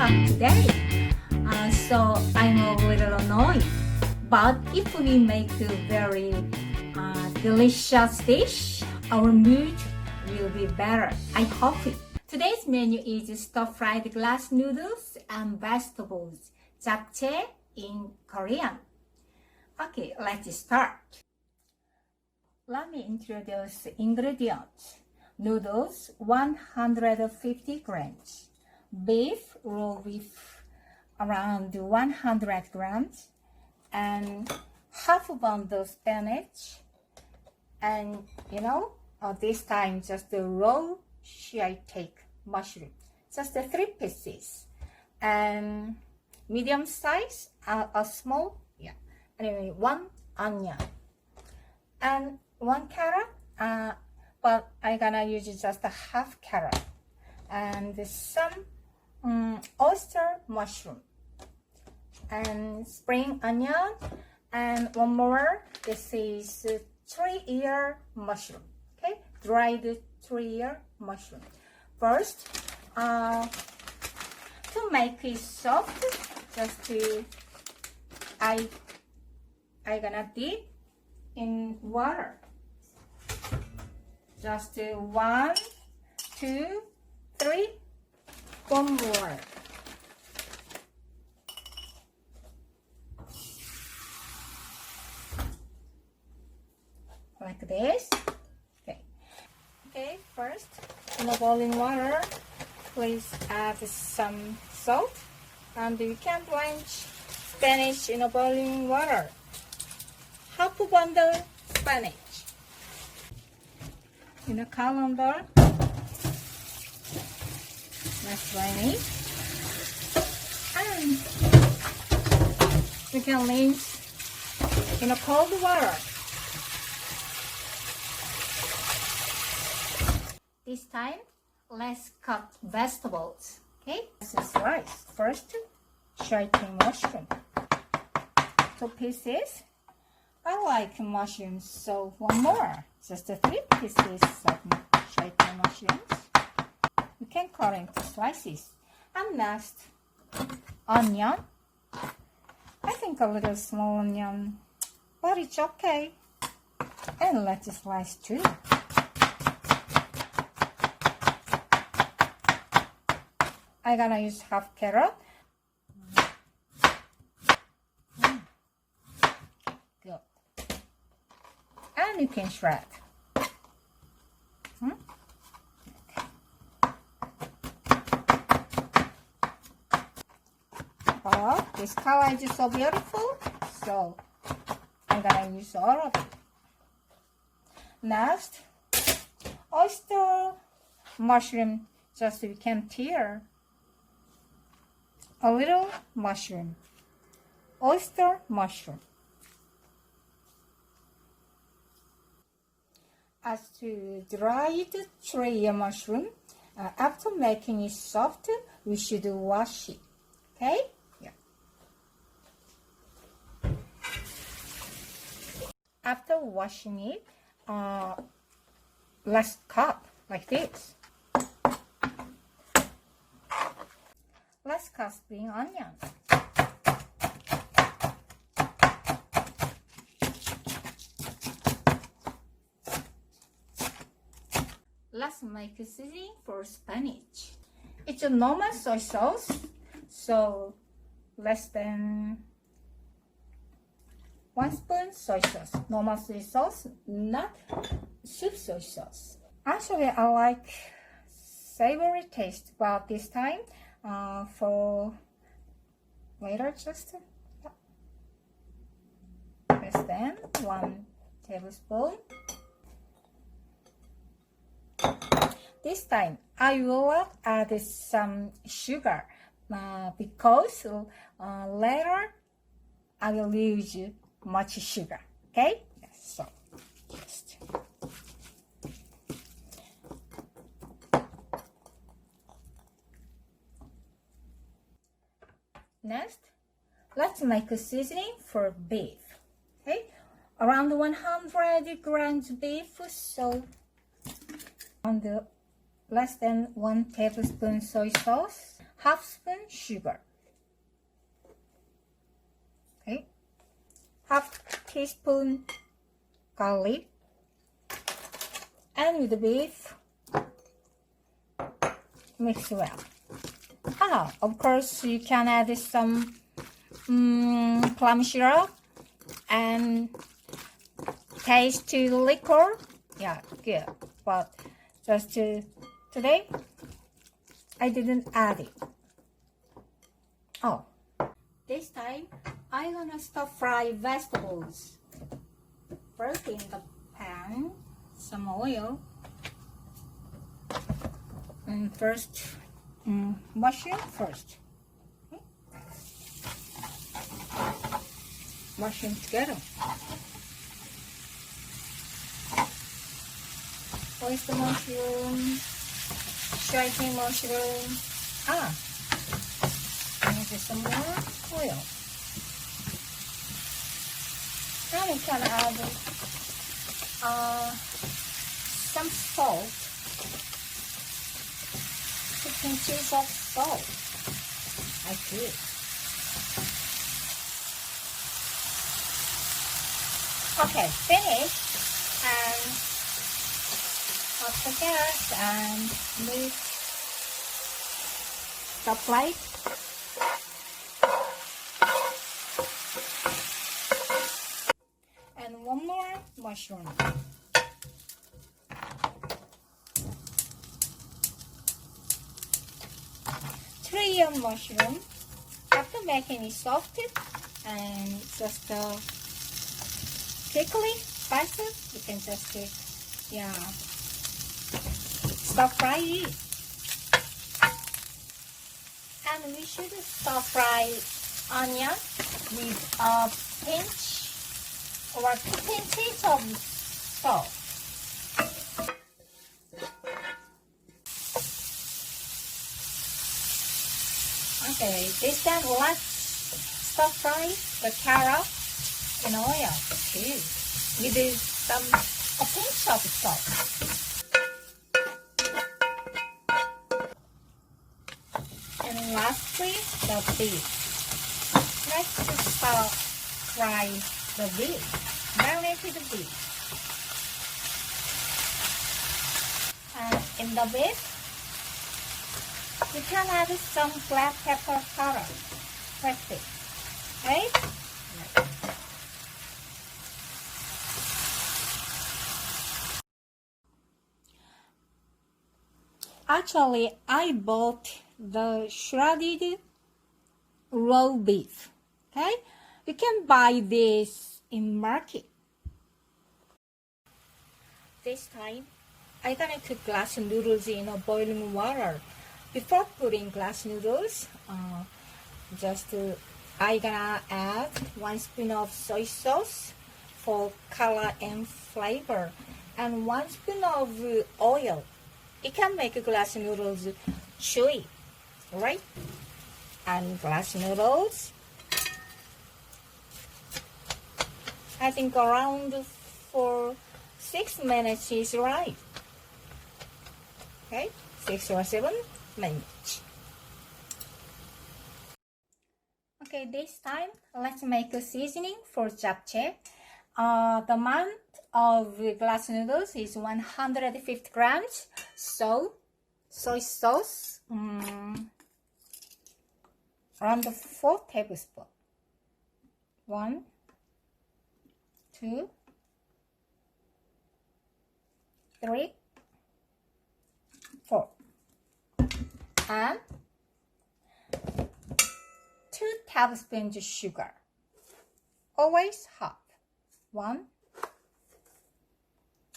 hot day, so I'm a little annoyed. But if we make a very delicious dish, our mood will be better. I hope it. Today's menu is stir-fried glass noodles and vegetables, Jabchae in Korean. Okay, let's start. Let me introduce ingredients. Noodles 150 grams, beef raw beef around 100 grams, and half a bundle spinach, and this time just the raw Shiitake mushroom, just the 3 pieces, and medium size, a small, anyway, 1 onion, and 1 carrot, but I'm gonna use just a half carrot, and some oyster mushroom, and spring onion, and one more. This is 3-ear mushroom. Okay, dried 3-ear mushroom. First, to make it soft, I gonna dip in water. Just 1, 2, 3, 1 more. Like this. Okay, first, in the boiling water, please add some salt, and you can blanch spinach in a boiling water. Half a bundle spinach. In a colander, let's drain it, and we can rinse in a cold water. This time, let's cut vegetables. Okay, this is rice. First, Shiitake mushroom, 2 pieces. I like mushrooms, so 1 more. Just 3 pieces of Shiitake mushrooms. You can cut into slices. And next, onion. I think a little small onion, but it's okay. And let's slice too. I'm gonna use half carrot. Good. And you can shred. Oh, this color is so beautiful, so I'm gonna use all of it. Next, oyster mushroom, just you can tear a little mushroom, oyster mushroom. As to dried 3-ear mushroom, after making it soft, we should wash it. Okay? Yeah. After washing it, let's cut like this. Let's cut spring onions. Let's make a seasoning for spinach. It's a normal soy sauce, so less than 1 spoon soy sauce. Normal soy sauce, not soup soy sauce. Actually, I like savory taste, but this time, for later, just less than 1 tablespoon. This time I will add some sugar because later I will use much sugar. Okay, so just next, let's make a seasoning for beef. Okay, around 100 grams beef, so on the less than 1 tablespoon soy sauce, half spoon sugar. Okay, half teaspoon garlic, and with the beef, mix well. Of course, you can add some plum syrup and taste to the liquor. Yeah, good. But just today, I didn't add it. Oh, this time I'm gonna stir fry vegetables. First, in the pan, some oil, and first mushroom first. Okay. Mushroom together. Oyster mushroom, shiitake mushroom. And some more oil. Now we can add some salt. 2 pinches of salt. Like this. Okay, finish. And off the gas and move the plate. And one more mushroom. Three mushroom. After making it soft and just quickly, faster, you can just stir fry it. And we should stir fry onion with a pinch or 2 pinches of salt. Okay, this time let's stir fry the carrot in oil too, with a pinch of salt. And lastly, the beef. Let's just fry the beef, marinate the beef. And in the beef, you can add some black pepper powder, press it, right? Actually, I bought the shredded raw beef. Okay, you can buy this in market. This time, I'm gonna cook glass noodles in a boiling water. Before putting glass noodles, I'm gonna add 1 spoon of soy sauce for color and flavor, and 1 spoon of oil. It can make glass noodles chewy, right? And glass noodles, I think around for 6 minutes is right. Okay, 6 or 7 minutes. Okay, this time let's make a seasoning for Japchae. The amount of glass noodles is 150 grams. So, soy sauce, around 4 tablespoons. 1, 2, 3, 4. And 2 tablespoons of sugar. Always half. 1,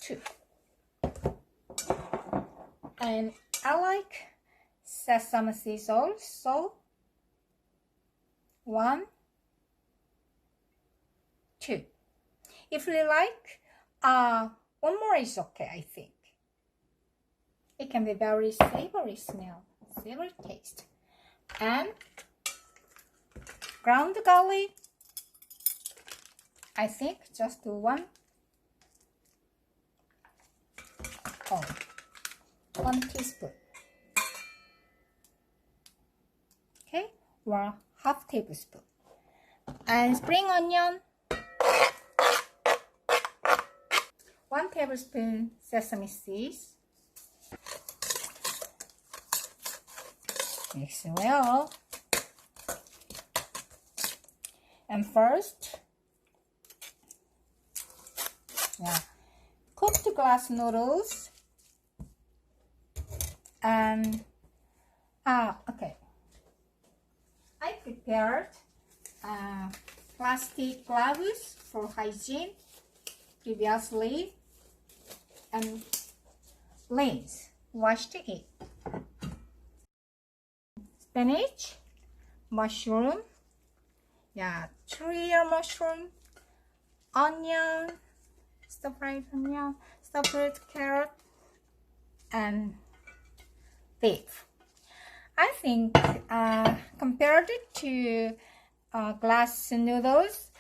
2. And I like sesame seeds also. 1, 2. If you like, one more is okay, I think. It can be very savory smell, savory taste. And ground garlic, I think just 1 teaspoon. or half tablespoon. And spring onion, 1 tablespoon sesame seeds. Mix well. And first, cooked glass noodles. And okay, I prepared plastic gloves for hygiene previously, and let's washed it. Spinach, mushroom, three mushroom, onion, stir-fried onion, stir-fried carrot, and beef. I think compared to glass noodles,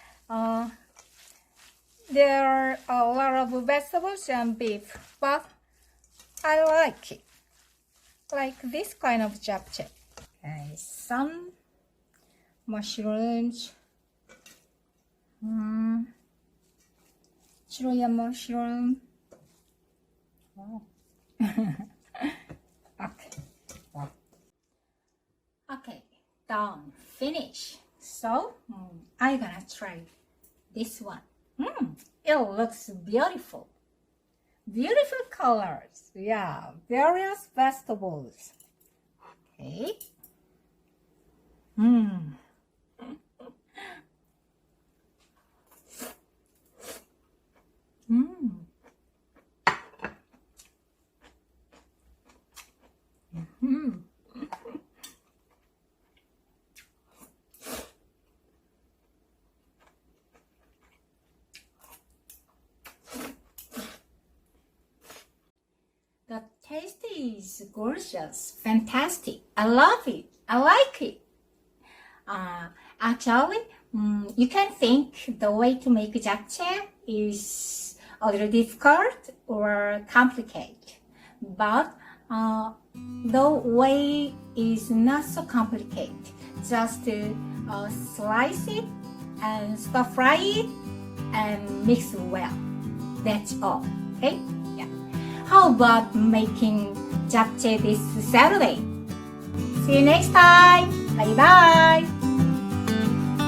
there are a lot of vegetables and beef, but I like it. Like this kind of japchae. Okay, some mushrooms. Chiroya mushroom. Wow. Okay, done, finish. So I'm gonna try this one. It looks beautiful. Beautiful colors. Yeah, various vegetables. Okay. The taste is gorgeous, fantastic. I love it. I like it. Actually, you can think the way to make japchae is a little difficult or complicated, but the way is not so complicated. Just slice it and stir fry it and mix well. That's all. Okay? Yeah. How about making japchae this Saturday? See you next time. Bye bye.